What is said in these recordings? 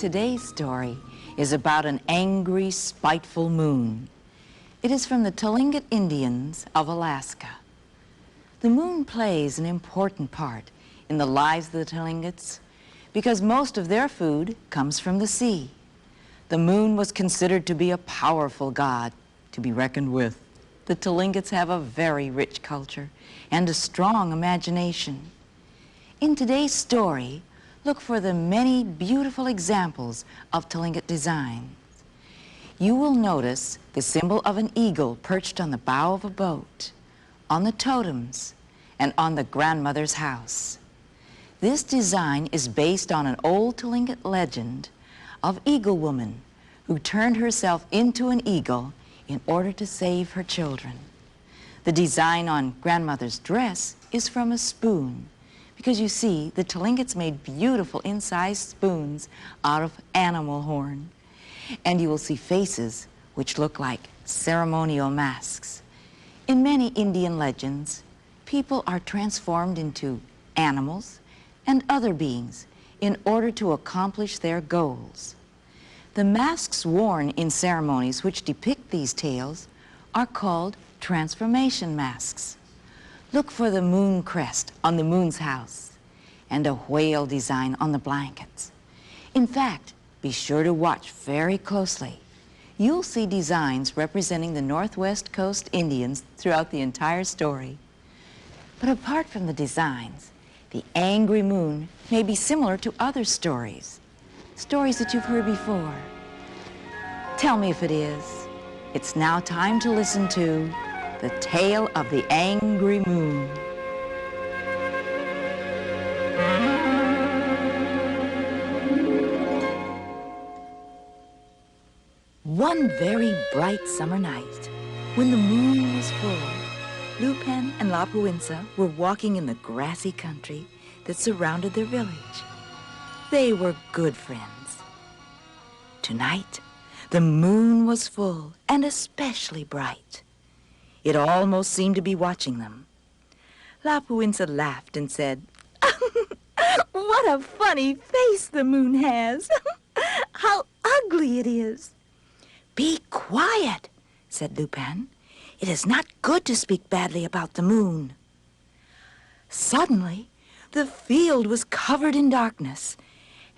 Today's story is about an angry, spiteful moon. It is from the Tlingit Indians of Alaska. The moon plays an important part in the lives of the Tlingits because most of their food comes from the sea. The moon was considered to be a powerful god to be reckoned with. The Tlingits have a very rich culture and a strong imagination. In today's story, look for the many beautiful examples of Tlingit designs. You will notice the symbol of an eagle perched on the bow of a boat, on the totems, and on the grandmother's house. This design is based on an old Tlingit legend of Eagle Woman who turned herself into an eagle in order to save her children. The design on grandmother's dress is from a spoon, because you see, the Tlingits made beautiful incised spoons out of animal horn. And you will see faces which look like ceremonial masks. In many Indian legends, people are transformed into animals and other beings in order to accomplish their goals. The masks worn in ceremonies which depict these tales are called transformation masks. Look for the moon crest on the moon's house and a whale design on the blankets. In fact, be sure to watch very closely. You'll see designs representing the Northwest Coast Indians throughout the entire story. But apart from the designs, the angry moon may be similar to other stories that you've heard before. Tell me if it is. It's now time to listen to The Tale of the Angry Moon. One very bright summer night, when the moon was full, Lupin and Lapuinsa were walking in the grassy country that surrounded their village. They were good friends. Tonight, the moon was full and especially bright. It almost seemed to be watching them. Lapuinsa laughed and said, "What a funny face the moon has! How ugly it is!" "Be quiet," said Lupin. "It is not good to speak badly about the moon." Suddenly, the field was covered in darkness,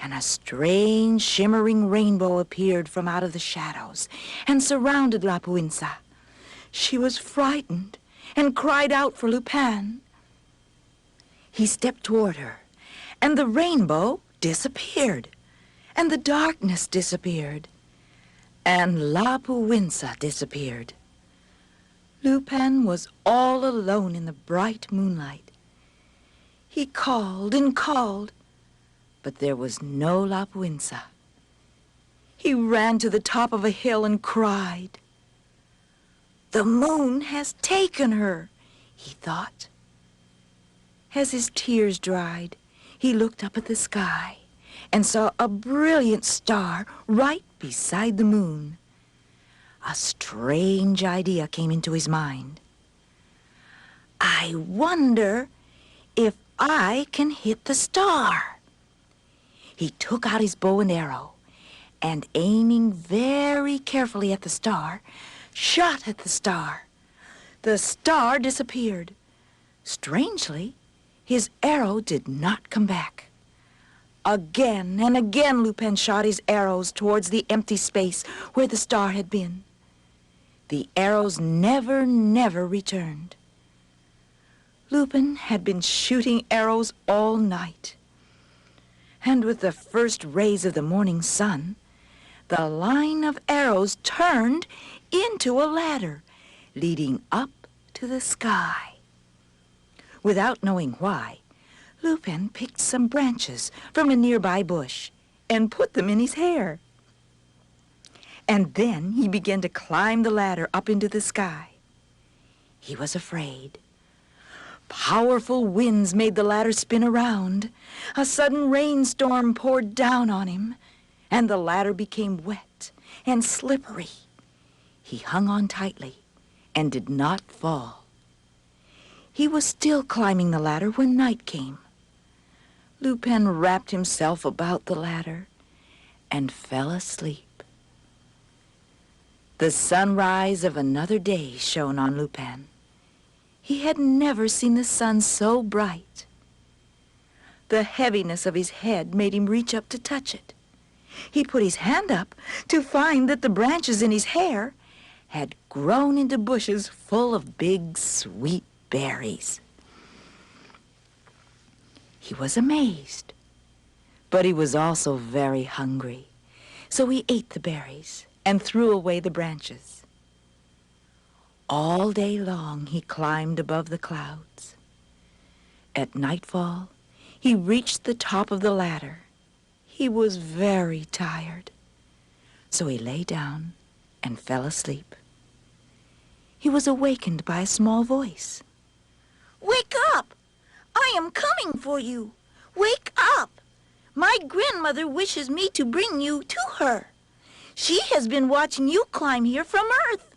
and a strange shimmering rainbow appeared from out of the shadows and surrounded Lapuinsa. She was frightened and cried out for Lupin. He stepped toward her, and the rainbow disappeared, and the darkness disappeared, and Lapuinsa disappeared. Lupin was all alone in the bright moonlight. He called and called, but there was no Lapuinsa. He ran to the top of a hill and cried. "The moon has taken her," he thought. As his tears dried, he looked up at the sky and saw a brilliant star right beside the moon. A strange idea came into his mind. "I wonder if I can hit the star." He took out his bow and arrow, and aiming very carefully at the star, shot at the star. The star disappeared. Strangely, his arrow did not come back. Again and again Lupin shot his arrows towards the empty space where the star had been. The arrows never returned. Lupin had been shooting arrows all night. And with the first rays of the morning sun, the line of arrows turned into a ladder leading up to the sky. Without knowing why, Lupin picked some branches from a nearby bush and put them in his hair. And then he began to climb the ladder up into the sky. He was afraid. Powerful winds made the ladder spin around. A sudden rainstorm poured down on him, and the ladder became wet and slippery. He hung on tightly and did not fall. He was still climbing the ladder when night came. Lupin wrapped himself about the ladder and fell asleep. The sunrise of another day shone on Lupin. He had never seen the sun so bright. The heaviness of his head made him reach up to touch it. He put his hand up to find that the branches in his hair had grown into bushes full of big, sweet berries. He was amazed, but he was also very hungry, so he ate the berries and threw away the branches. All day long he climbed above the clouds. At nightfall, he reached the top of the ladder. He was very tired, so he lay down and fell asleep. He was awakened by a small voice. "Wake up! I am coming for you! Wake up! My grandmother wishes me to bring you to her. She has been watching you climb here from Earth."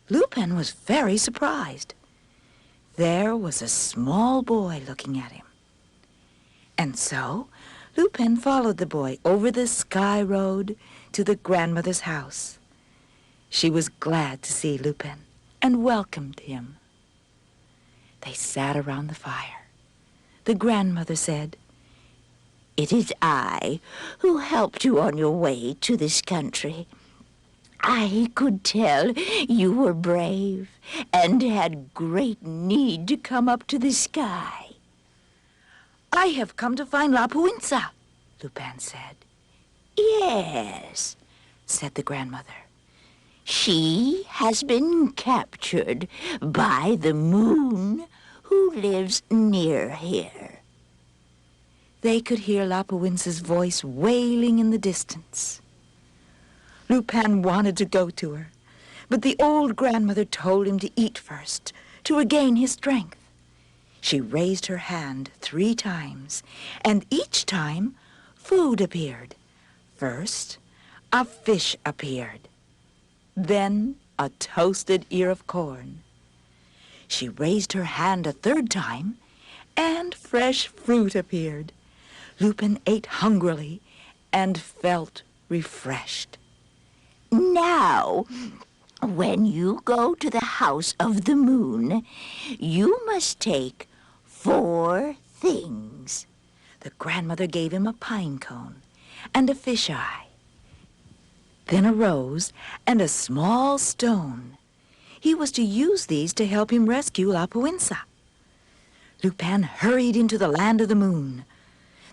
Lupin was very surprised. There was a small boy looking at him. And so Lupin followed the boy over the sky road to the grandmother's house. She was glad to see Lupin and welcomed him. They sat around the fire. The grandmother said, "It is I who helped you on your way to this country. I could tell you were brave and had great need to come up to the sky." "I have come to find La Puinsa," Lupin said. "Yes," said the grandmother. "She has been captured by the moon who lives near here." They could hear La Puinsa's voice wailing in the distance. Lupin wanted to go to her, but the old grandmother told him to eat first, to regain his strength. She raised her hand 3 times, and each time food appeared. First, a fish appeared. Then a toasted ear of corn. She raised her hand a 3rd time, and fresh fruit appeared. Lupin ate hungrily and felt refreshed. "Now, when you go to the house of the moon, you must take 4 things." The grandmother gave him a pine cone and a fish eye, then a rose and a small stone. He was to use these to help him rescue La Puinsa. Lupin hurried into the land of the moon.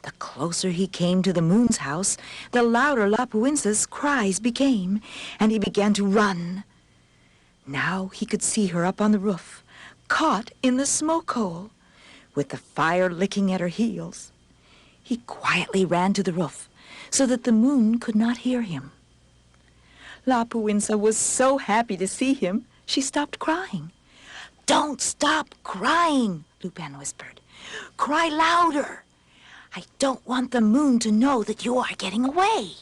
The closer he came to the moon's house, the louder La Puinsa's cries became, and he began to run. Now he could see her up on the roof, caught in the smoke hole, with the fire licking at her heels. He quietly ran to the roof so that the moon could not hear him. La Puinsa was so happy to see him, she stopped crying. "Don't stop crying," Lupin whispered. "Cry louder. I don't want the moon to know that you are getting away."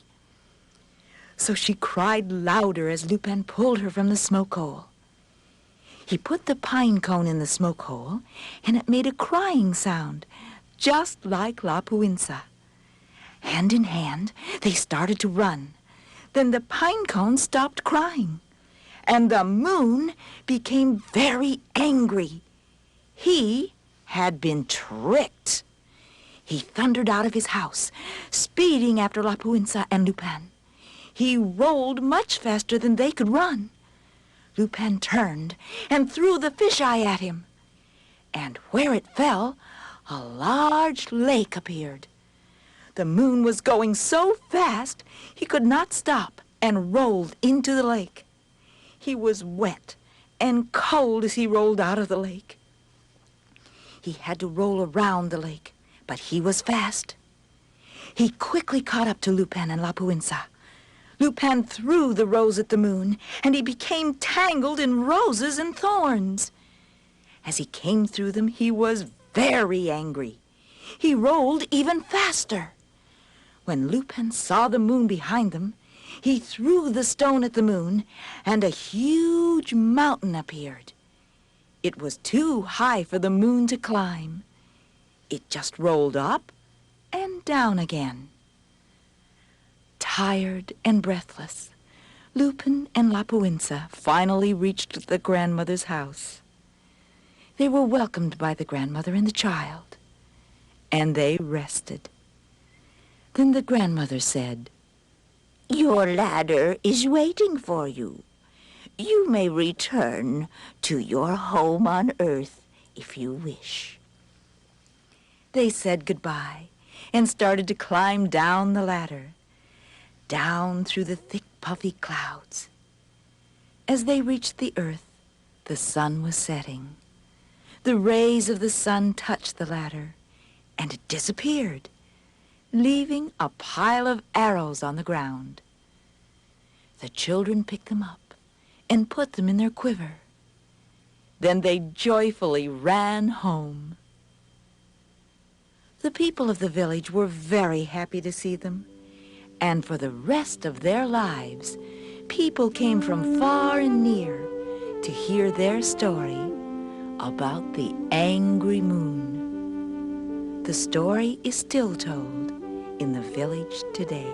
So she cried louder as Lupin pulled her from the smoke hole. He put the pine cone in the smoke hole, and it made a crying sound, just like La Puinsa. Hand in hand, they started to run. Then the pine cone stopped crying, and the moon became very angry. He had been tricked. He thundered out of his house, speeding after La Puinsa and Lupin. He rolled much faster than they could run. Lupin turned and threw the fish-eye at him. And where it fell, a large lake appeared. The moon was going so fast he could not stop and rolled into the lake. He was wet and cold as he rolled out of the lake. He had to roll around the lake, but he was fast. He quickly caught up to Lupin and La Puinsa. Lupin threw the rose at the moon, and he became tangled in roses and thorns. As he came through them, he was very angry. He rolled even faster. When Lupin saw the moon behind them, he threw the stone at the moon, and a huge mountain appeared. It was too high for the moon to climb. It just rolled up and down again. Tired and breathless, Lupin and Lapuinsa finally reached the grandmother's house. They were welcomed by the grandmother and the child, and they rested. Then the grandmother said, "Your ladder is waiting for you. You may return to your home on earth if you wish." They said goodbye and started to climb down the ladder, down through the thick, puffy clouds. As they reached the earth, the sun was setting. The rays of the sun touched the ladder, and it disappeared, leaving a pile of arrows on the ground. The children picked them up and put them in their quiver. Then they joyfully ran home. The people of the village were very happy to see them, and for the rest of their lives, people came from far and near to hear their story about the angry moon. The story is still told in the village today.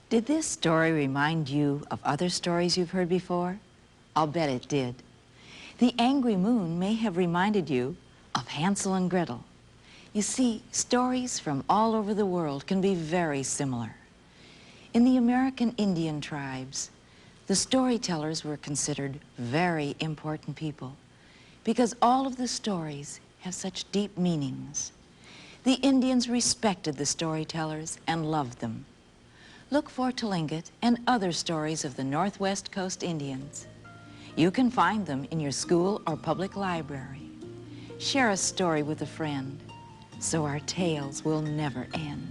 Did this story remind you of other stories you've heard before? I'll bet it did. The angry moon may have reminded you of Hansel and Gretel. You see, stories from all over the world can be very similar. In the American Indian tribes, the storytellers were considered very important people because all of the stories have such deep meanings. The Indians respected the storytellers and loved them. Look for Tlingit and other stories of the Northwest Coast Indians. You can find them in your school or public library. Share a story with a friend so our tales will never end.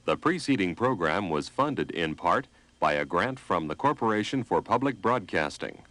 The preceding program was funded in part by a grant from the Corporation for Public Broadcasting.